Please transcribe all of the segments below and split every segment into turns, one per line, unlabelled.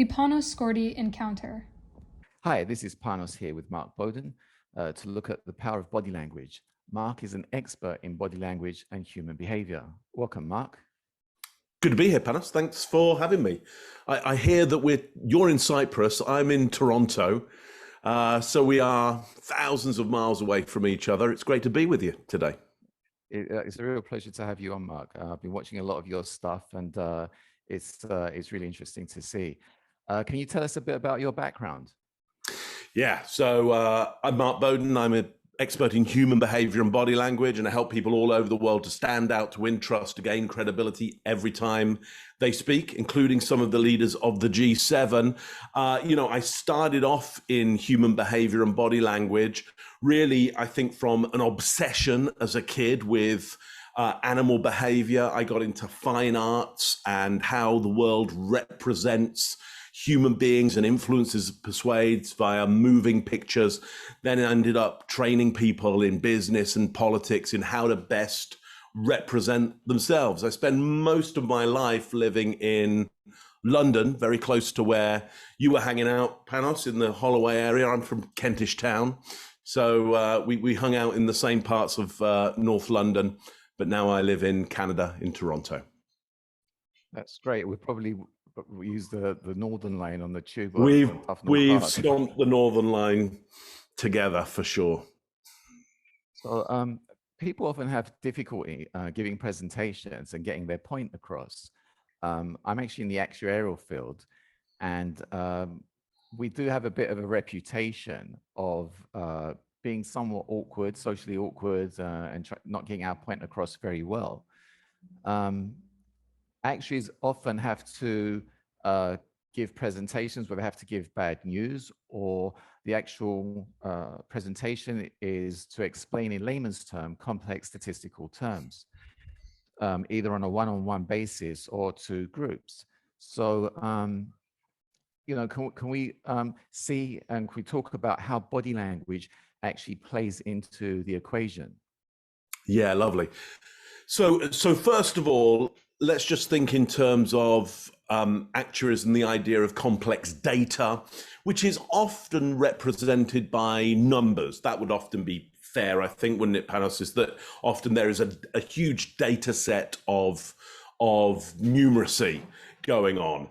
The Panos Skordi encounter.
Hi, this is Panos here with Mark Bowden to look at the power of body language. Mark is an expert in body language and human behavior. Welcome, Mark.
Good to be here, Panos. Thanks for having me. I hear that you're in Cyprus, I'm in Toronto, so we are thousands of miles away from each other. It's great to be with you today.
It's a real pleasure to have you on, Mark. I've been watching a lot of your stuff, and it's really interesting to see. Can you tell us a bit about your background?
Yeah, so I'm Mark Bowden. I'm an expert in human behavior and body language, and I help people all over the world to stand out, to win trust, to gain credibility every time they speak, including some of the leaders of the G7. I started off in human behavior and body language, really, I think, from an obsession as a kid with animal behavior. I got into fine arts and how the world represents human beings and influences, persuades via moving pictures. Then I ended up training people in business and politics in how to best represent themselves. I spent most of my life living in London, very close to where you were hanging out, Panos, in the Holloway area. I'm from Kentish Town. So we hung out in the same parts of North London, but now I live in Canada, in Toronto.
That's great. We use the Northern Line on the tube.
We've stomped the Northern Line together for sure.
So people often have difficulty giving presentations and getting their point across. I'm actually in the actuarial field, and we do have a bit of a reputation of being somewhat awkward, socially awkward, and not getting our point across very well. Actuaries often have to give presentations where they have to give bad news, or the actual presentation is to explain in layman's terms complex statistical terms, either on a one-on-one basis or to groups. So, can we see and can we talk about how body language actually plays into the equation?
Yeah, lovely. So first of all, let's just think in terms of actuaries and the idea of complex data, which is often represented by numbers. That would often be fair, I think, wouldn't it, Panos? Is that often there is a huge data set of numeracy going on.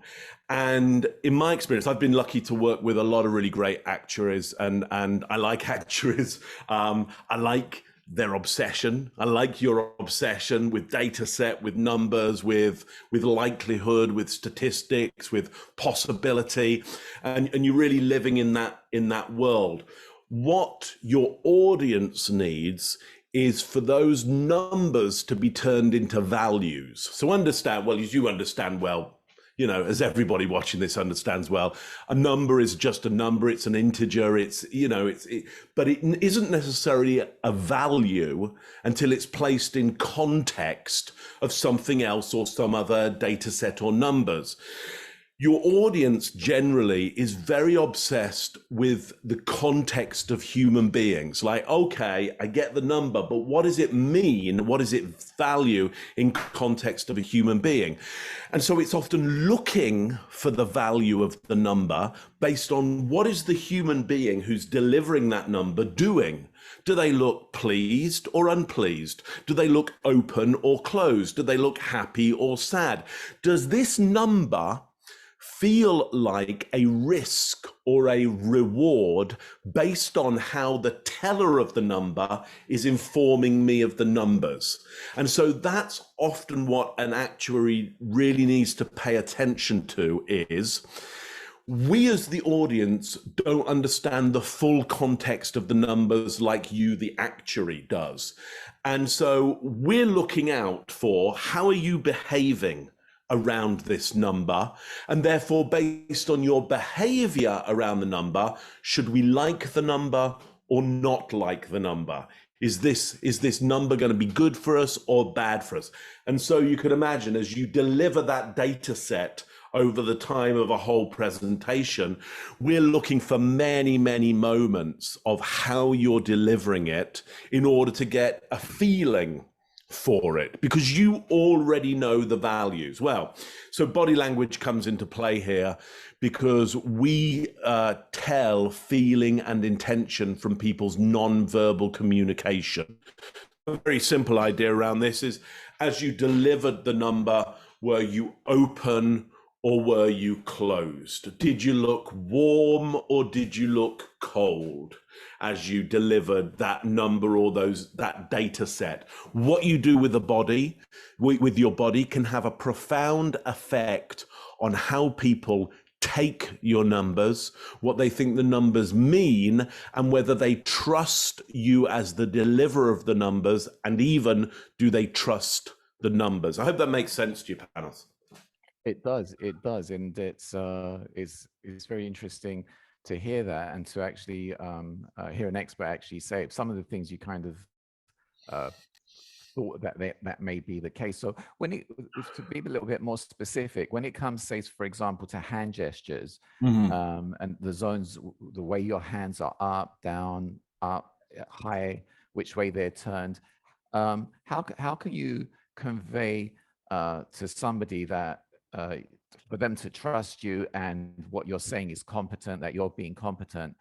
And in my experience, I've been lucky to work with a lot of really great actuaries, and I like actuaries. I like their obsession. I like your obsession with data set, with numbers, with likelihood, with statistics, with possibility, and you're really living in that world. What your audience needs is for those numbers to be turned into values. So understand, well, as you understand well, as everybody watching this understands well, a number is just a number. It's an integer. But it isn't necessarily a value until it's placed in context of something else or some other data set or numbers. Your audience generally is very obsessed with the context of human beings. Like, okay, I get the number, but what does it mean? What does it value in context of a human being? And so it's often looking for the value of the number based on what is the human being who's delivering that number doing? Do they look pleased or unpleased? Do they look open or closed? Do they look happy or sad? Does this number feel like a risk or a reward based on how the teller of the number is informing me of the numbers? And so that's often what an actuary really needs to pay attention to is, we as the audience don't understand the full context of the numbers like you, the actuary, does. And so we're looking out for, how are you behaving around this number? And therefore, based on your behavior around the number, should we like the number or not like the number? Is this number going to be good for us or bad for us? And so you can imagine, as you deliver that data set over the time of a whole presentation, we're looking for many, many moments of how you're delivering it in order to get a feeling for it because you already know the values. Well, so body language comes into play here because we tell feeling and intention from people's non-verbal communication. A very simple idea around this is, as you delivered the number, were you open or were you closed? Did you look warm or did you look cold as you delivered that number or that data set? What you do with the body, with your body, can have a profound effect on how people take your numbers, what they think the numbers mean, and whether they trust you as the deliverer of the numbers, and even do they trust the numbers. I hope that makes sense to you, Panos.
It does, and it's very interesting to hear that and to actually hear an expert actually say some of the things you kind of thought that may be the case. So when to be a little bit more specific, when it comes, say, for example, to hand gestures, and the zones, the way your hands are up, down, up, high, which way they're turned, how can you convey to somebody that for them to trust you and what you're saying is competent, that you're being competent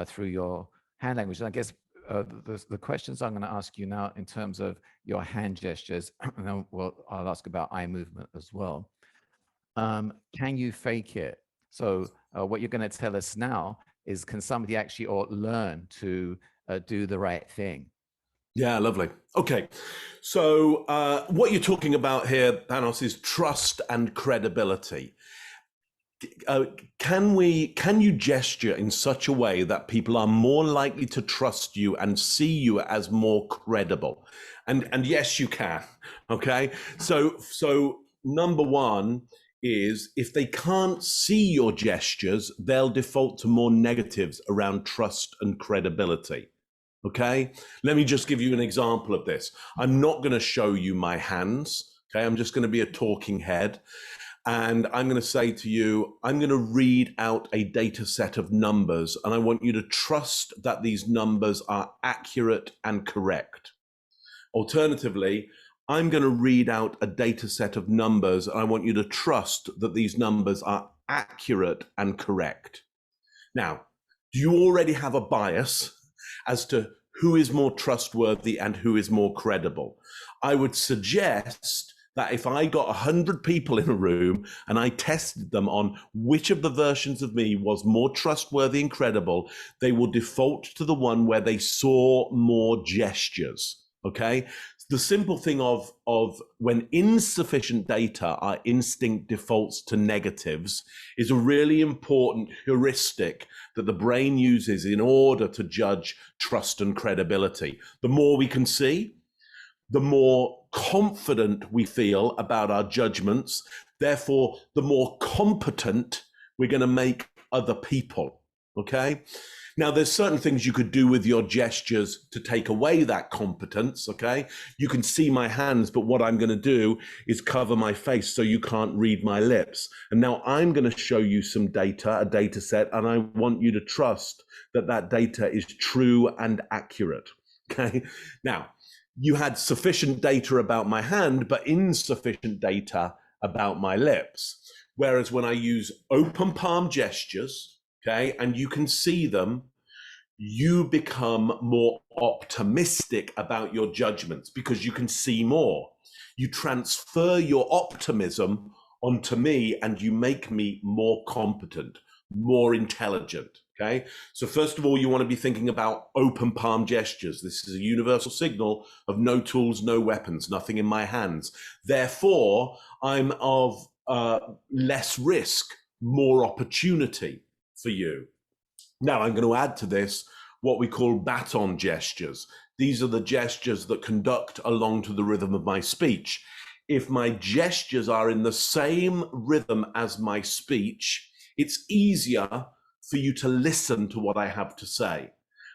through your hand language? And I guess the questions I'm going to ask you now in terms of your hand gestures, and then I'll ask about eye movement as well. Can you fake it? So what you're going to tell us now is, can somebody actually or learn to do the right thing?
Yeah, lovely. Okay, so what you're talking about here, Panos, is trust and credibility. Can you gesture in such a way that people are more likely to trust you and see you as more credible? And yes, you can. Okay, so number one is, if they can't see your gestures, they'll default to more negatives around trust and credibility. Okay, let me just give you an example of this. I'm not going to show you my hands. Okay, I'm just going to be a talking head. And I'm going to say to you, I'm going to read out a data set of numbers, and I want you to trust that these numbers are accurate and correct. Alternatively, I'm going to read out a data set of numbers, and I want you to trust that these numbers are accurate and correct. Now, do you already have a bias as to who is more trustworthy and who is more credible? I would suggest that if I got 100 people in a room and I tested them on which of the versions of me was more trustworthy and credible, they will default to the one where they saw more gestures. Okay, the simple thing of when insufficient data, our instinct defaults to negatives, is a really important heuristic that the brain uses in order to judge trust and credibility. The more we can see, the more confident we feel about our judgments. Therefore, the more competent we're going to make other people. Okay. Now, there's certain things you could do with your gestures to take away that competence, okay? You can see my hands, but what I'm going to do is cover my face so you can't read my lips. And now I'm going to show you some data, a data set, and I want you to trust that that data is true and accurate, okay? Now, you had sufficient data about my hand, but insufficient data about my lips. Whereas when I use open palm gestures, okay, and you can see them, you become more optimistic about your judgments because you can see more. You transfer your optimism onto me and you make me more competent, more intelligent, okay? So first of all, you want to be thinking about open palm gestures. This is a universal signal of no tools, no weapons, nothing in my hands. Therefore, I'm of less risk, more opportunity for you. Now, I'm going to add to this what we call baton gestures. These are the gestures that conduct along to the rhythm of my speech. If my gestures are in the same rhythm as my speech, it's easier for you to listen to what I have to say.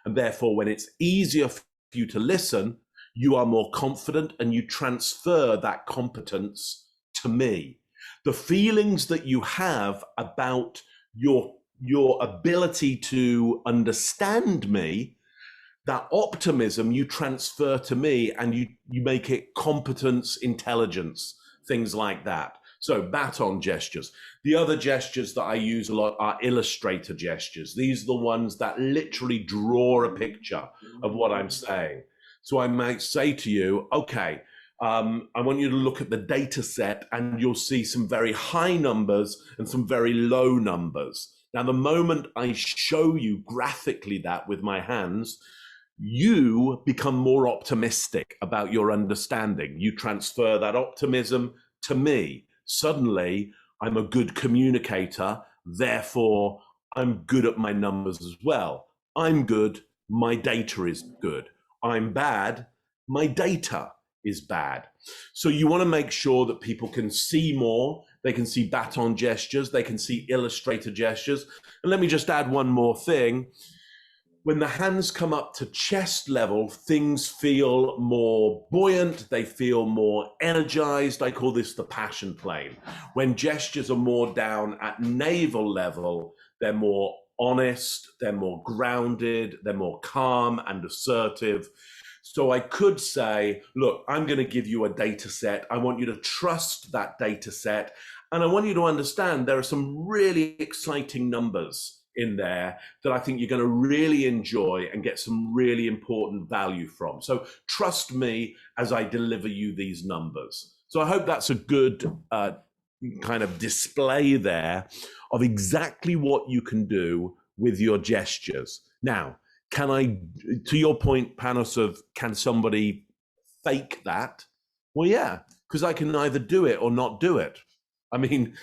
And therefore, when it's easier for you to listen, you are more confident and you transfer that competence to me. The feelings that you have about your ability to understand me That optimism you transfer to me, and you make it competence, intelligence, things like that. So baton gestures. The other gestures that I use a lot are illustrator gestures. These are the ones that literally draw a picture of what I'm saying. So I might say to you, okay, I want you to look at the data set, and you'll see some very high numbers and some very low numbers. Now, the moment I show you graphically that with my hands, you become more optimistic about your understanding. You transfer that optimism to me. Suddenly, I'm a good communicator. Therefore, I'm good at my numbers as well. I'm good. My data is good. I'm bad. My data is bad. So you want to make sure that people can see more. They can see baton gestures. They can see illustrator gestures. And let me just add one more thing. When the hands come up to chest level, things feel more buoyant. They feel more energized. I call this the passion plane. When gestures are more down at navel level, they're more honest, they're more grounded, they're more calm and assertive. So I could say, look, I'm going to give you a data set. I want you to trust that data set. And I want you to understand there are some really exciting numbers in there that I think you're going to really enjoy and get some really important value from. So trust me as I deliver you these numbers. So I hope that's a good kind of display there of exactly what you can do with your gestures. Now, can I, to your point, Panos, of can somebody fake that? Well, yeah, because I can either do it or not do it. I mean,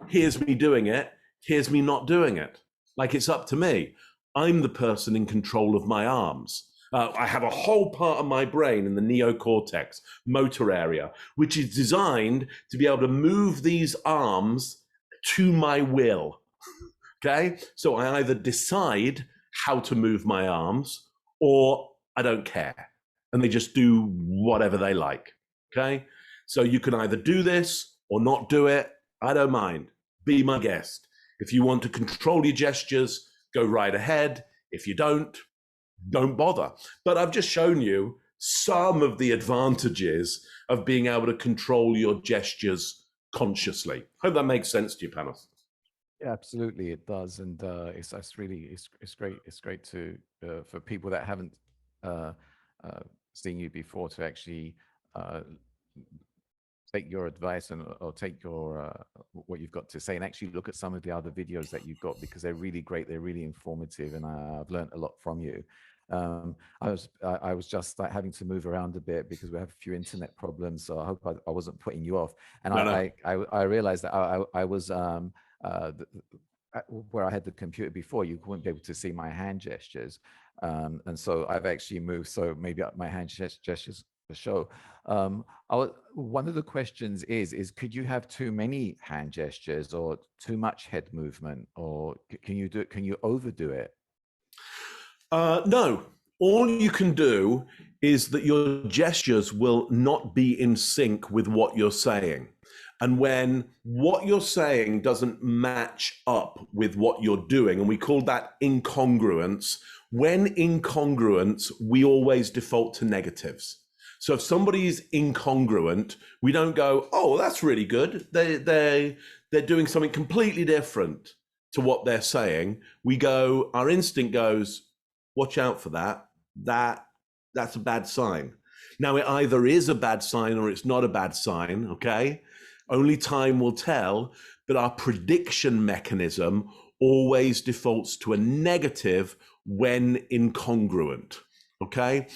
here's me doing it, here's me not doing it. Like, it's up to me. I'm the person in control of my arms. I have a whole part of my brain in the neocortex, motor area, which is designed to be able to move these arms to my will. Okay? So I either decide how to move my arms, or I don't care. And they just do whatever they like. Okay? So you can either do this or not do it. I don't mind. Be my guest. If you want to control your gestures, go right ahead. If you don't bother. But I've just shown you some of the advantages of being able to control your gestures consciously. Hope that makes sense to you, Panos.
Yeah, absolutely, it does, and it's great. It's great to for people that haven't seen you before to actually take your advice or take your what you've got to say, and actually look at some of the other videos that you've got, because they're really great, they're really informative, and I've learned a lot from you. I was just like having to move around a bit because we have a few internet problems, so I hope I wasn't putting you off. And no. I realized that I was where I had the computer before, you wouldn't be able to see my hand gestures, and so I've actually moved, so maybe my hand gestures show. One of the questions is could you have too many hand gestures or too much head movement, or can you overdo it?
No, all you can do is that your gestures will not be in sync with what you're saying. And when what you're saying doesn't match up with what you're doing, and we call that incongruence, when incongruence, we always default to negatives. So if somebody is incongruent, we don't go, oh, that's really good. They're doing something completely different to what they're saying. We go, our instinct goes, watch out for that. That's a bad sign. Now, it either is a bad sign or it's not a bad sign, okay? Only time will tell, but our prediction mechanism always defaults to a negative when incongruent, okay?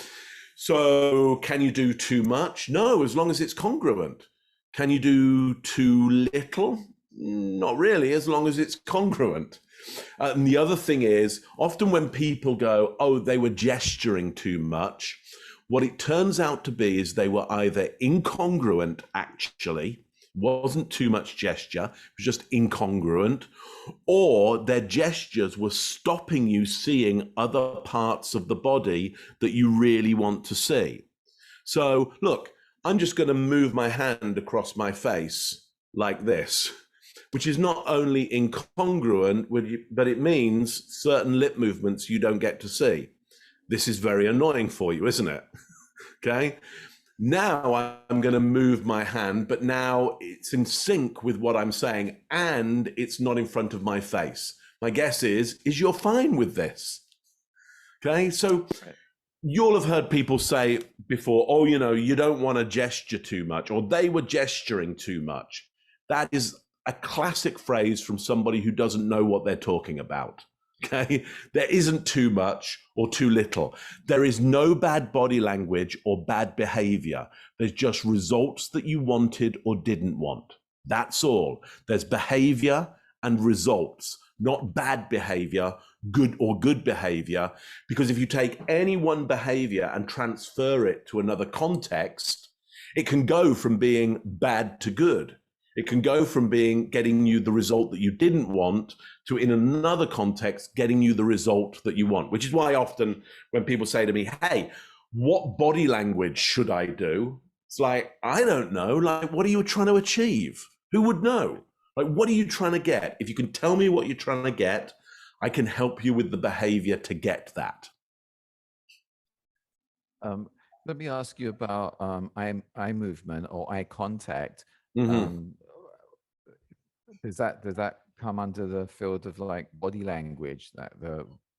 So can you do too much? No, as long as it's congruent. Can you do too little? Not really, as long as it's congruent. And the other thing is, often when people go, oh, they were gesturing too much, what it turns out to be is they were either incongruent, actually, wasn't too much gesture, it was just incongruent, or their gestures were stopping you seeing other parts of the body that you really want to see. So look, I'm just going to move my hand across my face like this, which is not only incongruent, but it means certain lip movements you don't get to see. This is very annoying for you, isn't it? Okay. Now I'm going to move my hand, but now it's in sync with what I'm saying, and it's not in front of my face. My guess is you're fine with this. Okay. So you'll have heard people say before, oh, you don't want to gesture too much, or they were gesturing too much. That is a classic phrase from somebody who doesn't know what they're talking about. Okay. There isn't too much or too little. There is no bad body language or bad behavior. There's just results that you wanted or didn't want. That's all. There's behavior and results, not bad behavior, good behavior. Because if you take any one behavior and transfer it to another context, it can go from being bad to good. It can go from getting you the result that you didn't want to, in another context, getting you the result that you want, which is why often when people say to me, hey, what body language should I do? It's like, I don't know. Like, what are you trying to achieve? Who would know? Like, what are you trying to get? If you can tell me what you're trying to get, I can help you with the behavior to get that.
Let me ask you about eye movement or eye contact.
Mm-hmm.
Does that come under the field of like body language, that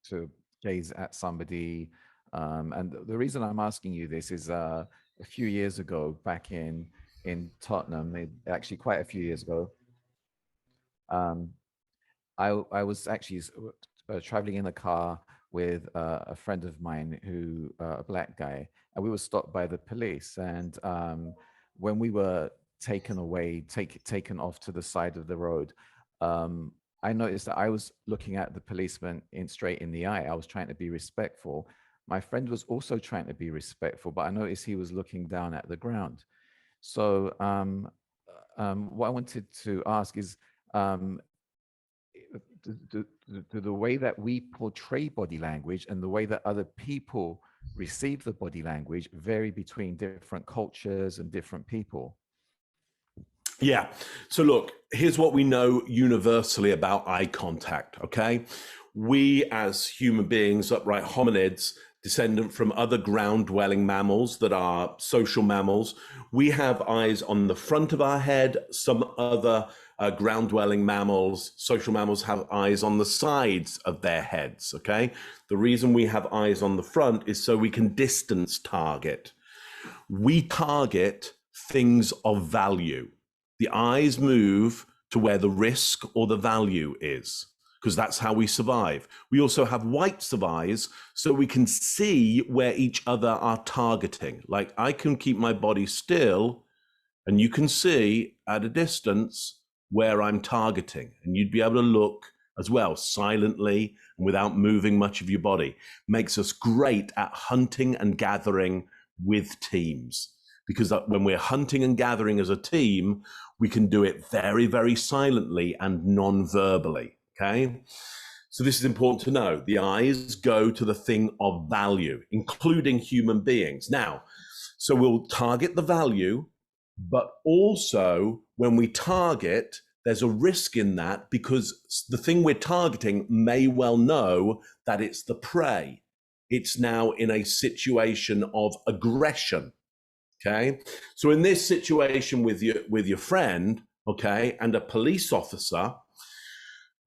to gaze at somebody? And the reason I'm asking you this is a few years ago, back in Tottenham, actually quite a few years ago, I was actually traveling in a car with a friend of mine who a black guy, and we were stopped by the police. And when we were taken off to the side of the road, I noticed that I was looking at the policeman straight in the eye. I was trying to be respectful. My friend was also trying to be respectful, but I noticed he was looking down at the ground. So what I wanted to ask is, the way that we portray body language and the way that other people receive the body language vary between different cultures and different people.
Yeah. So look, here's what we know universally about eye contact, okay? We as human beings, upright hominids, descendant from other ground-dwelling mammals that are social mammals, we have eyes on the front of our head. Some other ground-dwelling mammals, social mammals, have eyes on the sides of their heads, okay? The reason we have eyes on the front is so we can distance target. We target things of value. The eyes move to where the risk or the value is, because that's how we survive. We also have whites of eyes, so we can see where each other are targeting. Like, I can keep my body still, and you can see at a distance where I'm targeting. And you'd be able to look as well, silently and without moving much of your body. Makes us great at hunting and gathering with teams. Because when we're hunting and gathering as a team, we can do it very, very silently and non-verbally, okay? So this is important to know. The eyes go to the thing of value, including human beings. Now, so we'll target the value, but also when we target, there's a risk in that because the thing we're targeting may well know that it's the prey. It's now in a situation of aggression. Okay, so in this situation with your friend, okay, and a police officer,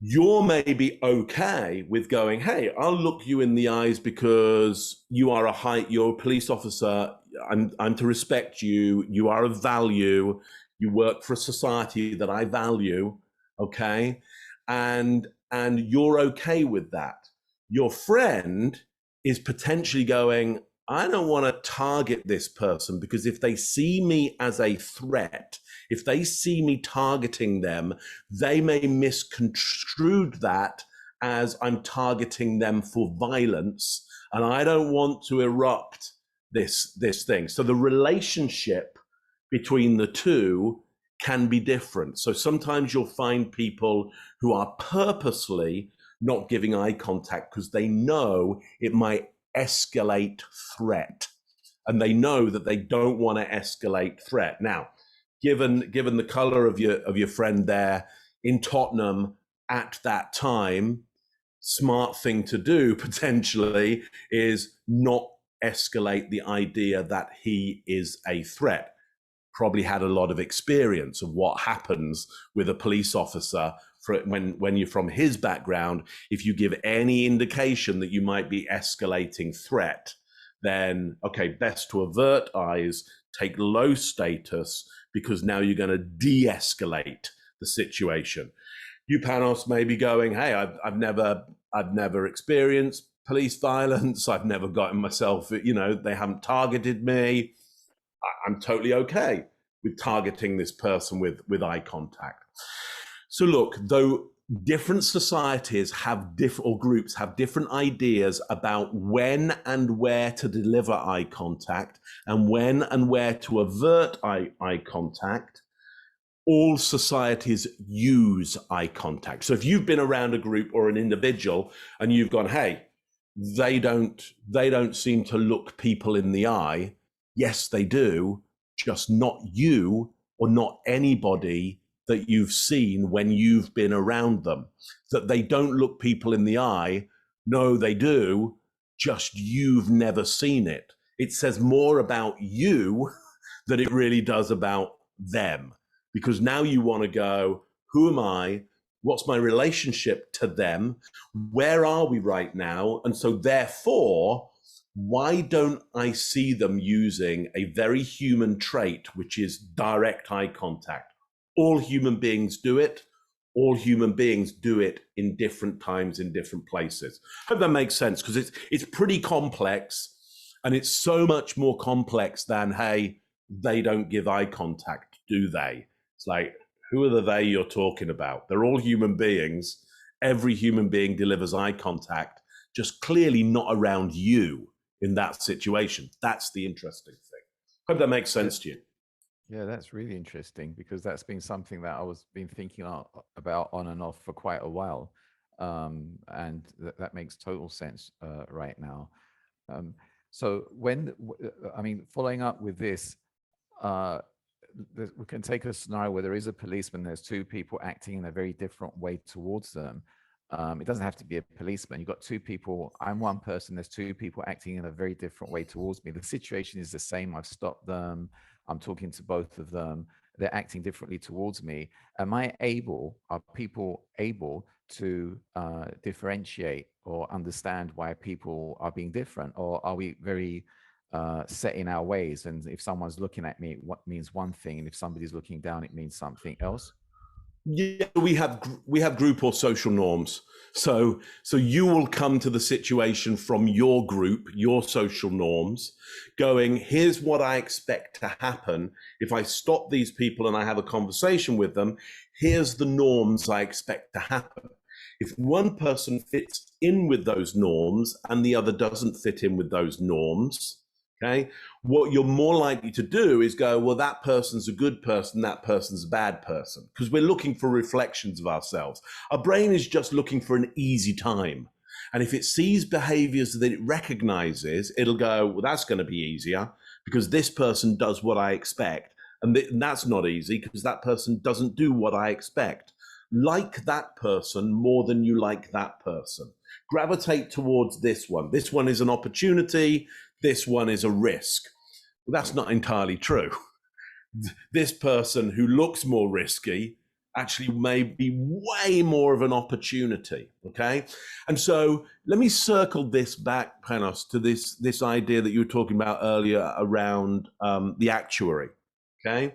you're maybe okay with going, hey, I'll look you in the eyes because you're a police officer. I'm to respect you. You are of value. You work for a society that I value, okay, and you're okay with that. Your friend is potentially going, I don't want to target this person because if they see me as a threat, if they see me targeting them, they may misconstrue that as I'm targeting them for violence, and I don't want to erupt this thing. So the relationship between the two can be different. So sometimes you'll find people who are purposely not giving eye contact because they know it might escalate threat, and they know that they don't want to escalate threat. Now, given the color of your friend there in Tottenham at that time, smart thing to do potentially is not escalate the idea that he is a threat. Probably had a lot of experience of what happens with a police officer when you're from his background. If you give any indication that you might be escalating threat, then okay, best to avert eyes, take low status, because now you're going to de-escalate the situation. You, Panos, may be going, hey, I've never experienced police violence. I've never gotten myself, they haven't targeted me. I'm totally okay with targeting this person with eye contact. So look, though different societies have or groups have different ideas about when and where to deliver eye contact and when and where to avert eye contact, all societies use eye contact. So if you've been around a group or an individual and you've gone, hey, they don't seem to look people in the eye. Yes, they do, just not you or not anybody that you've seen when you've been around them. That they don't look people in the eye. No, they do, just you've never seen it. It says more about you than it really does about them. Because now you want to go, who am I? What's my relationship to them? Where are we right now? And so therefore, why don't I see them using a very human trait, which is direct eye contact? All human beings do it. All human beings do it in different times, in different places. I hope that makes sense, because it's pretty complex, and it's so much more complex than, hey, they don't give eye contact, do they? It's like, who are the they you're talking about? They're all human beings. Every human being delivers eye contact, just clearly not around you in that situation. That's the interesting thing. Hope that makes sense to you.
Yeah, that's really interesting, because that's been something that I was been thinking about on and off for quite a while. And that makes total sense right now. So following up with this, we can take a scenario where there is a policeman, there's two people acting in a very different way towards them. It doesn't have to be a policeman. You've got two people, I'm one person, there's two people acting in a very different way towards me. The situation is the same. I've stopped them. I'm talking to both of them. They're acting differently towards me. Are people able to differentiate or understand why people are being different? Or are we very set in our ways, and if someone's looking at me, what means one thing, and if somebody's looking down, it means something else?
Yeah, we have group or social norms. So you will come to the situation from your group, your social norms, going, here's what I expect to happen if I stop these people and I have a conversation with them. Here's the norms I expect to happen. If one person fits in with those norms and the other doesn't fit in with those norms, okay, what you're more likely to do is go, well, that person's a good person, that person's a bad person, because we're looking for reflections of ourselves. Our brain is just looking for an easy time. And if it sees behaviors that it recognizes, it'll go, well, that's going to be easier because this person does what I expect. And that's not easy because that person doesn't do what I expect. Like that person more than you like that person. Gravitate towards this one. This one is an opportunity. This one is a risk. Well, that's not entirely true. This person who looks more risky actually may be way more of an opportunity, okay? And so let me circle this back, Panos, to this idea that you were talking about earlier around the actuary, okay?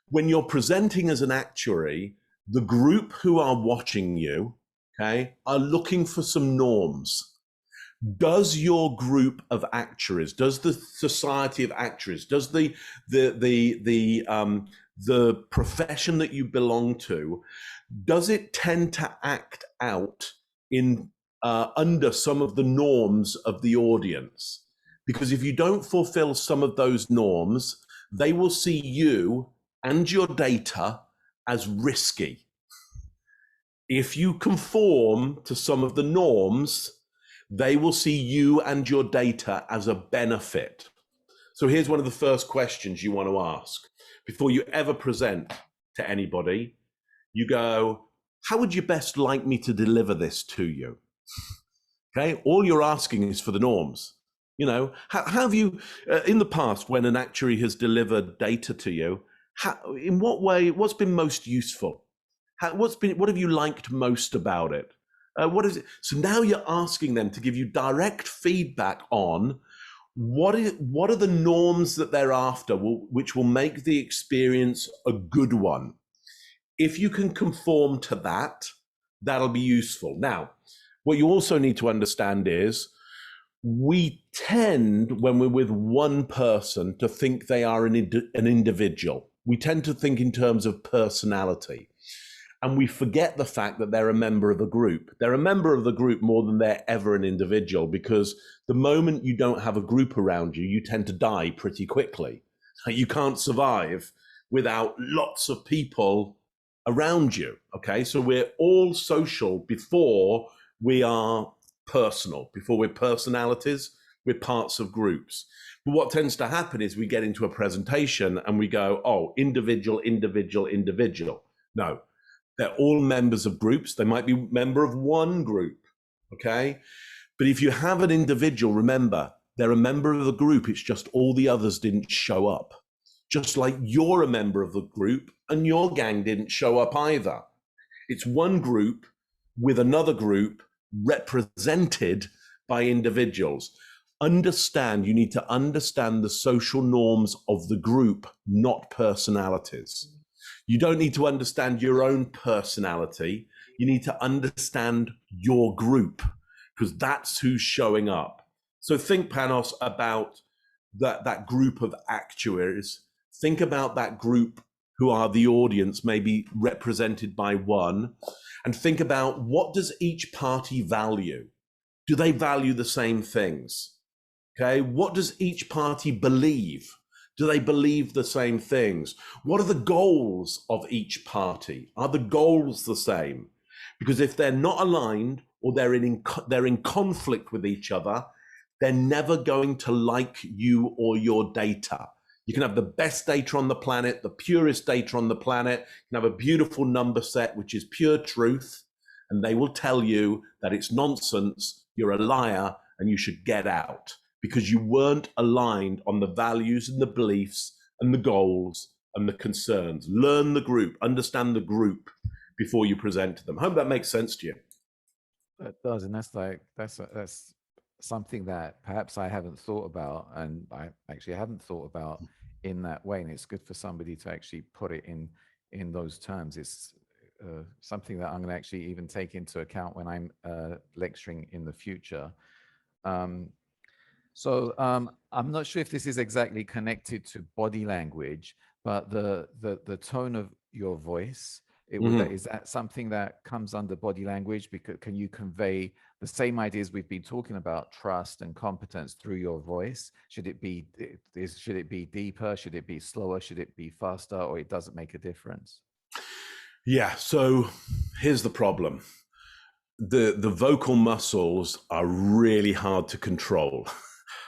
When you're presenting as an actuary, the group who are watching you, okay, are looking for some norms. Does your group of actuaries, does the society of actuaries, does the profession that you belong to, does it tend to act out in under some of the norms of the audience? Because if you don't fulfill some of those norms, they will see you and your data as risky. If you conform to some of the norms, they will see you and your data as a benefit. So here's one of the first questions you want to ask. Before you ever present to anybody, you go, how would you best like me to deliver this to you? Okay, all you're asking is for the norms. You know, have you, in the past, when an actuary has delivered data to you, in what way, what's been most useful? What have you liked most about it? What is it? So now you're asking them to give you direct feedback on what are the norms that they're after, which will make the experience a good one. If you can conform to that, that'll be useful. Now, what you also need to understand is we tend, when we're with one person, to think they are an individual. We tend to think in terms of personality. And we forget the fact that they're a member of a group. They're a member of the group more than they're ever an individual, because the moment you don't have a group around you, you tend to die pretty quickly. You can't survive without lots of people around you. Okay, so we're all social before we are personal, before we're personalities, we're parts of groups. But what tends to happen is we get into a presentation and we go, oh, individual, individual, individual. No, they're all members of groups. They might be member of one group, okay? But if you have an individual, remember, they're a member of the group. It's just all the others didn't show up. Just like you're a member of the group and your gang didn't show up either. It's one group with another group represented by individuals. You need to understand the social norms of the group, not personalities. You don't need to understand your own personality. You need to understand your group, because that's who's showing up. So think, Panos, about that group of actuaries. Think about that group who are the audience, maybe represented by one, and think about, what does each party value? Do they value the same things? Okay, what does each party believe? Do they believe the same things? What are the goals of each party? Are the goals the same? Because if they're not aligned, or they're in conflict with each other, they're never going to like you or your data. You can have the best data on the planet, the purest data on the planet. You can have a beautiful number set, which is pure truth, and they will tell you that it's nonsense, you're a liar, and you should get out, because you weren't aligned on the values and the beliefs and the goals and the concerns. Learn the group, understand the group before you present to them. I hope that makes sense to you.
It does, and that's something that perhaps I haven't thought about, and I actually hadn't thought about in that way. And it's good for somebody to actually put it in those terms. It's something that I'm going to actually even take into account when I'm lecturing in the future. So I'm not sure if this is exactly connected to body language, but the tone of your voice, is that something that comes under body language? Because can you convey the same ideas we've been talking about, trust and competence, through your voice? Should it be deeper? Should it be slower? Should it be faster? Or it doesn't make a difference?
Yeah, so here's the problem. The vocal muscles are really hard to control.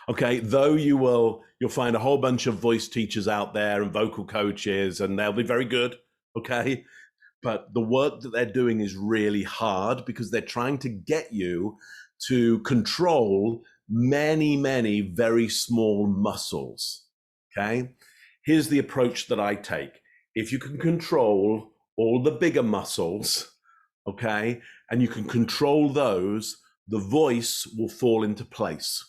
Okay, though you'll find a whole bunch of voice teachers out there and vocal coaches, and they'll be very good, okay? But the work that they're doing is really hard, because they're trying to get you to control many, many very small muscles, okay? Here's the approach that I take. If you can control all the bigger muscles, okay, and you can control those, the voice will fall into place.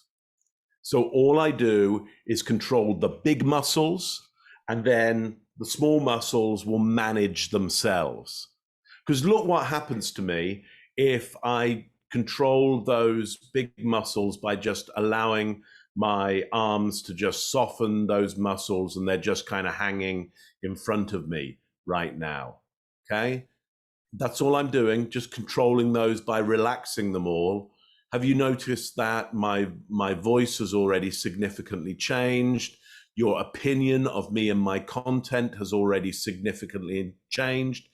So all I do is control the big muscles, and then the small muscles will manage themselves. Because look what happens to me if I control those big muscles by just allowing my arms to just soften those muscles, and they're just kind of hanging in front of me right now, okay? That's all I'm doing, just controlling those by relaxing them all. Have you noticed that my voice has already significantly changed? Your opinion of me and my content has already significantly changed.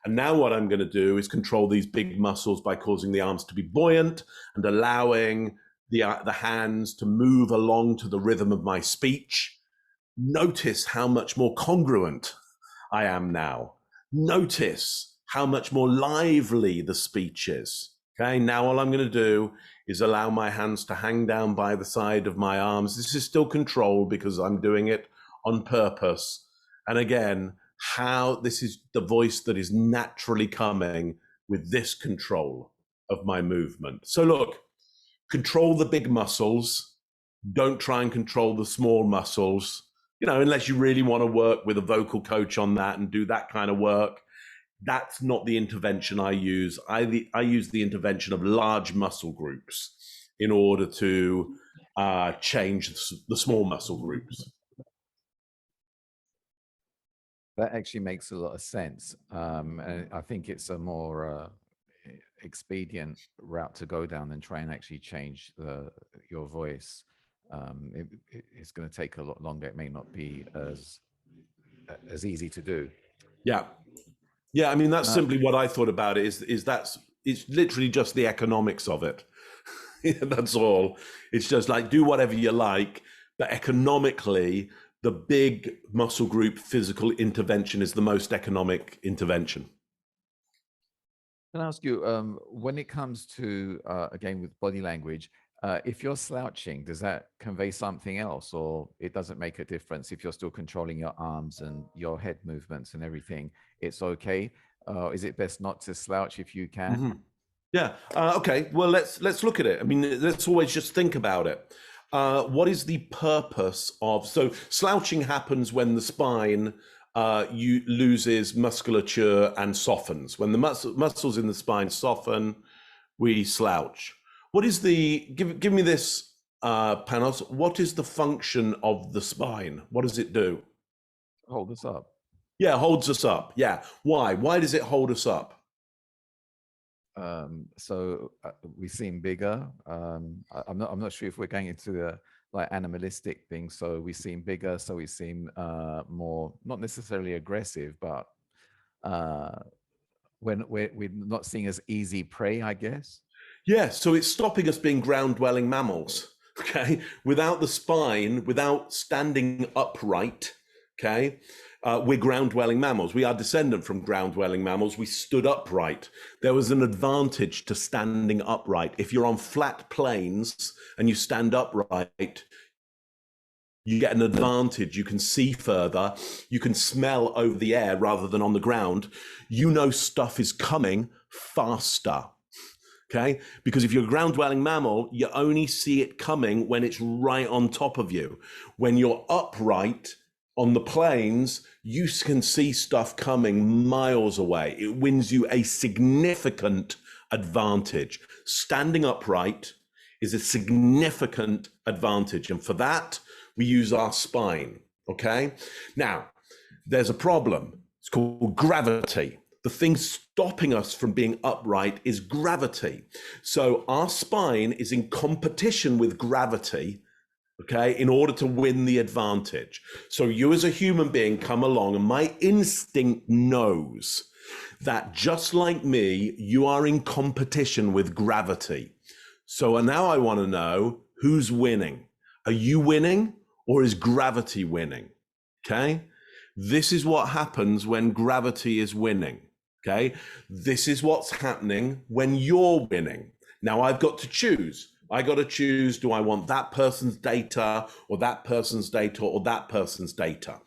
And now what I'm going to do is control these big muscles by causing the arms to be buoyant and allowing the hands to move along to the rhythm of my speech. Notice how much more congruent I am now. Notice how much more lively the speech is. Okay, now all I'm going to do is allow my hands to hang down by the side of my arms. This is still control because I'm doing it on purpose. And again, how this is the voice that is naturally coming with this control of my movement. So look, control the big muscles. Don't try and control the small muscles, unless you really want to work with a vocal coach on that and do that kind of work. That's not the intervention I use. I use the intervention of large muscle groups in order to change the small muscle groups.
That actually makes a lot of sense. And I think it's a more expedient route to go down than try and actually change your voice. It's going to take a lot longer. It may not be as easy to do.
Yeah, I mean, that's simply what I thought about it, is it's literally just the economics of it. That's all. It's just like, do whatever you like, but economically, the big muscle group physical intervention is the most economic intervention.
Can I ask you, when it comes to, again, with body language, if you're slouching, does that convey something else, or it doesn't make a difference if you're still controlling your arms and your head movements and everything? It's okay. Is it best not to slouch if you can?
Mm-hmm. Yeah. Okay. Well, let's look at it. I mean, let's always just think about it. What is the purpose of? So slouching happens when the spine loses musculature and softens. When the muscles in the spine soften, we slouch. What is give me this, Panos, what is the function of the spine? What does it do?
Hold us up.
Yeah, holds us up. Yeah. Why? Why does it hold us up?
So we seem bigger. I'm not sure if we're going into like animalistic things. So we seem bigger. So we seem more, not necessarily aggressive, but when we're not seen as easy prey, I guess.
Yeah, so it's stopping us being ground-dwelling mammals, okay? Without the spine, without standing upright, okay, we're ground-dwelling mammals. We are descendant from ground-dwelling mammals. We stood upright. There was an advantage to standing upright. If you're on flat plains and you stand upright, you get an advantage. You can see further. You can smell over the air rather than on the ground. You know stuff is coming faster. Okay, because if you're a ground-dwelling mammal, you only see it coming when it's right on top of you. When you're upright on the plains, you can see stuff coming miles away. It wins you a significant advantage. Standing upright is a significant advantage. And for that, we use our spine, okay? Now, there's a problem. It's called gravity. The thing stopping us from being upright is gravity. So our spine is in competition with gravity, okay, in order to win the advantage. So you as a human being come along, and my instinct knows that just like me, you are in competition with gravity. So now I want to know, who's winning? Are you winning, or is gravity winning? Okay, this is what happens when gravity is winning. Okay, this is what's happening when you're winning. Now I've got to choose. I got to choose, do I want that person's data or that person's data or that person's data?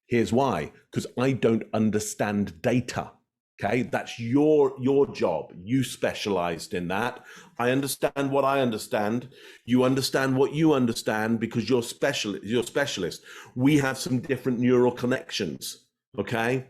Here's why, because I don't understand data. Okay, that's your job. You specialized in that. I understand what I understand. You understand what you understand because you're specialist. We have some different neural connections. Okay.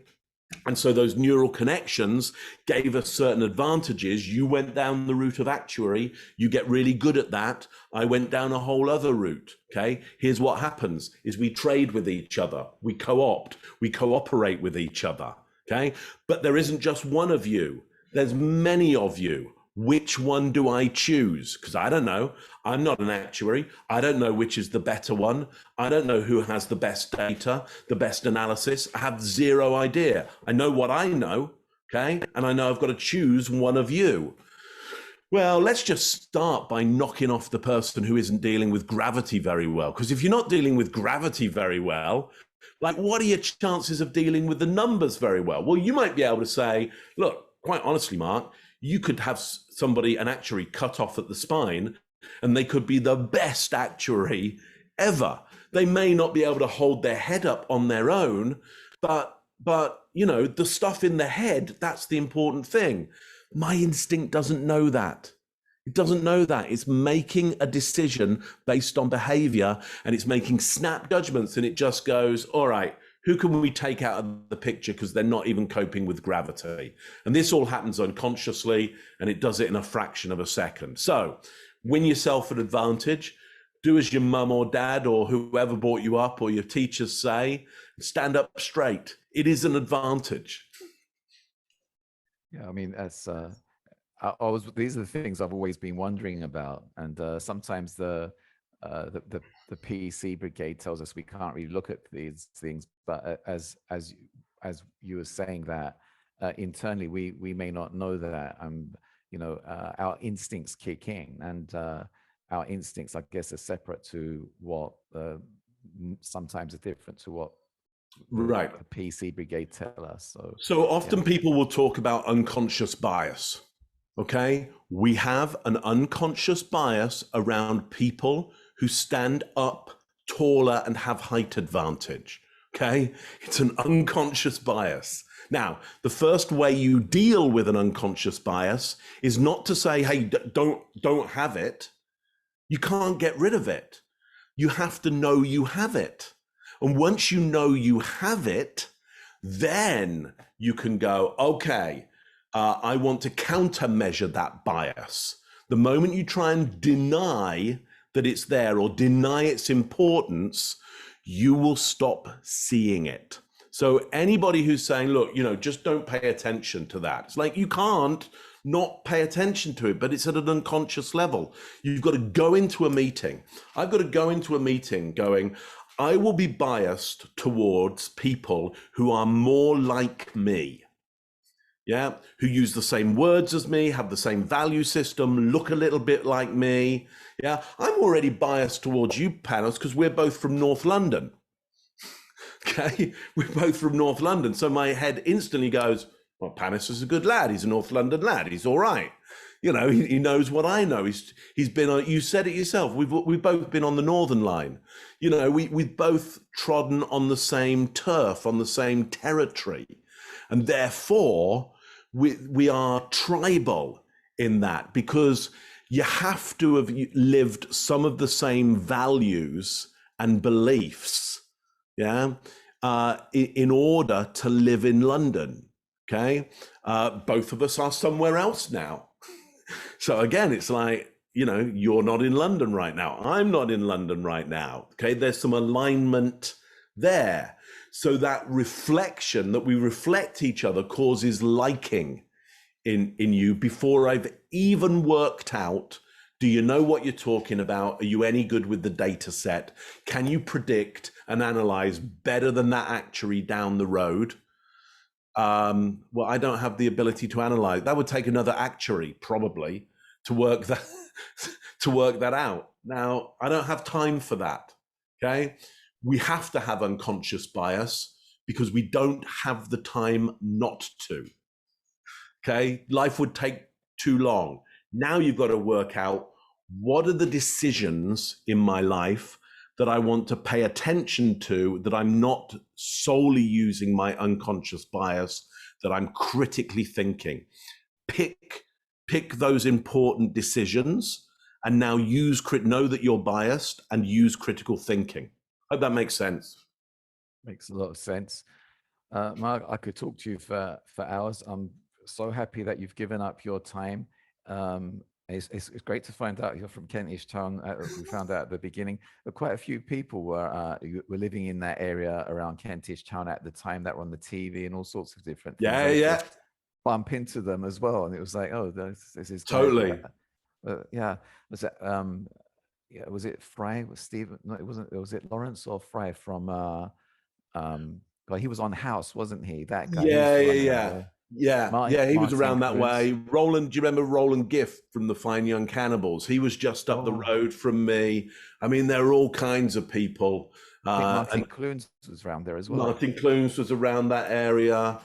And so those neural connections gave us certain advantages. You went down the route of actuary. You get really good at that. I went down a whole other route. Okay. Here's what happens is we trade with each other. We co-opt, we cooperate with each other. Okay. But there isn't just one of you. There's many of you. Which one do I choose? Because I don't know. I'm not an actuary. I don't know which is the better one. I don't know who has the best data, the best analysis. I have zero idea. I know what I know, okay? And I know I've got to choose one of you. Well, let's just start by knocking off the person who isn't dealing with gravity very well. Because if you're not dealing with gravity very well, like, what are your chances of dealing with the numbers very well? Well, you might be able to say, look, quite honestly, Mark, You could have somebody, an actuary, cut off at the spine, and they could be the best actuary ever. They may not be able to hold their head up on their own, but you know, the stuff in the head, that's the important thing. My instinct doesn't know that. It doesn't know that. It's making a decision based on behavior, and it's making snap judgments, and it just goes, all right, who can we take out of the picture because they're not even coping with gravity? And this all happens unconsciously, and it does it in a fraction of a second. So win yourself an advantage. Do as your mum or dad or whoever brought you up or your teachers say. Stand up straight. It is an advantage.
Yeah, I mean, that's these are the things I've always been wondering about, and sometimes the PEC brigade tells us we can't really look at these things, but as you were saying that internally we may not know that, you know, our instincts kick in, and our instincts, I guess, are separate to what sometimes are different to what
right
the PEC brigade tell us.
So often
yeah.
People will talk about unconscious bias. Okay, we have an unconscious bias around people who stand up taller and have height advantage. Okay, it's an unconscious bias. Now, the first way you deal with an unconscious bias is not to say, hey, don't have it. You can't get rid of it. You have to know you have it. And once you know you have it, then you can go, okay, I want to countermeasure that bias. The moment you try and deny that it's there or deny its importance, you will stop seeing it. So anybody who's saying, look, you know, just don't pay attention to that. It's like, you can't not pay attention to it, but it's at an unconscious level. You've got to go into a meeting. I've got to go into a meeting going, I will be biased towards people who are more like me. Yeah, who use the same words as me, have the same value system, look a little bit like me. Yeah, I'm already biased towards you, Panos, because we're both from North London. Okay, we're both from North London. So my head instantly goes, well, Panos is a good lad. He's a North London lad. He's all right. You know, he knows what I know. He's been on, you said it yourself, we've both been on the Northern Line. You know, we've both trodden on the same turf, on the same territory. And therefore, we are tribal in that, because you have to have lived some of the same values and beliefs, yeah, in order to live in London. Okay, both of us are somewhere else now. So again, it's like, you know, you're not in London right now. I'm not in London right now. Okay, there's some alignment there. So that reflection, that we reflect each other, causes liking in you before I've even worked out, do you know what you're talking about? Are you any good with the data set? Can you predict and analyze better than that actuary down the road? Well, I don't have the ability to analyze. That would take another actuary probably to work that out. Now, I don't have time for that. Okay. We have to have unconscious bias because we don't have the time not to. Okay, life would take too long. Now you've got to work out, what are the decisions in my life that I want to pay attention to, that I'm not solely using my unconscious bias, that I'm critically thinking. Pick those important decisions, and now know that you're biased and use critical thinking. Hope that makes sense.
Makes a lot of sense. Mark, I could talk to you for hours. I'm so happy that you've given up your time. It's great to find out you're from Kentish Town. We found out at the beginning that quite a few people were living in that area around Kentish Town at the time, that were on the TV and all sorts of different things.
Yeah.
Bump into them as well, and it was like, oh, this is
totally.
Yeah, was it yeah, was it Fry? Was Stephen? No, it wasn't. Was it Lawrence or Fry from he was on House, wasn't he? That guy.
Yeah. He was around that way.
Cruz.
Roland, do you remember Roland Gift from the Fine Young Cannibals? He was just up the road from me. I mean, there are all kinds of people.
I think Martin Clunes was around there as well.
Martin Clunes was around that area.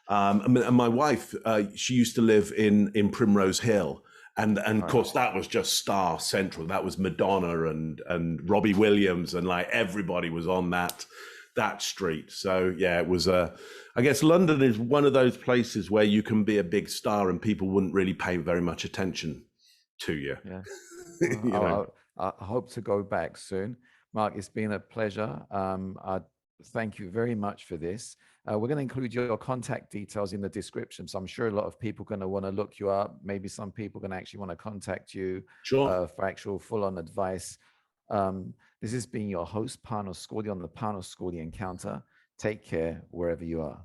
And my wife, she used to live in Primrose Hill. And of course, that was just star central. That was Madonna and Robbie Williams, and like everybody was on that street. So yeah, it was I guess London is one of those places where you can be a big star and people wouldn't really pay very much attention to you.
Yeah.
You know.
I hope to go back soon. Mark, it's been a pleasure. I thank you very much for this. We're going to include your contact details in the description. So I'm sure a lot of people are going to want to look you up. Maybe some people are going to actually want to contact you
Sure.
for actual full-on advice. This has been your host, Panos Skordi, on the Panos Skordi Encounter. Take care wherever you are.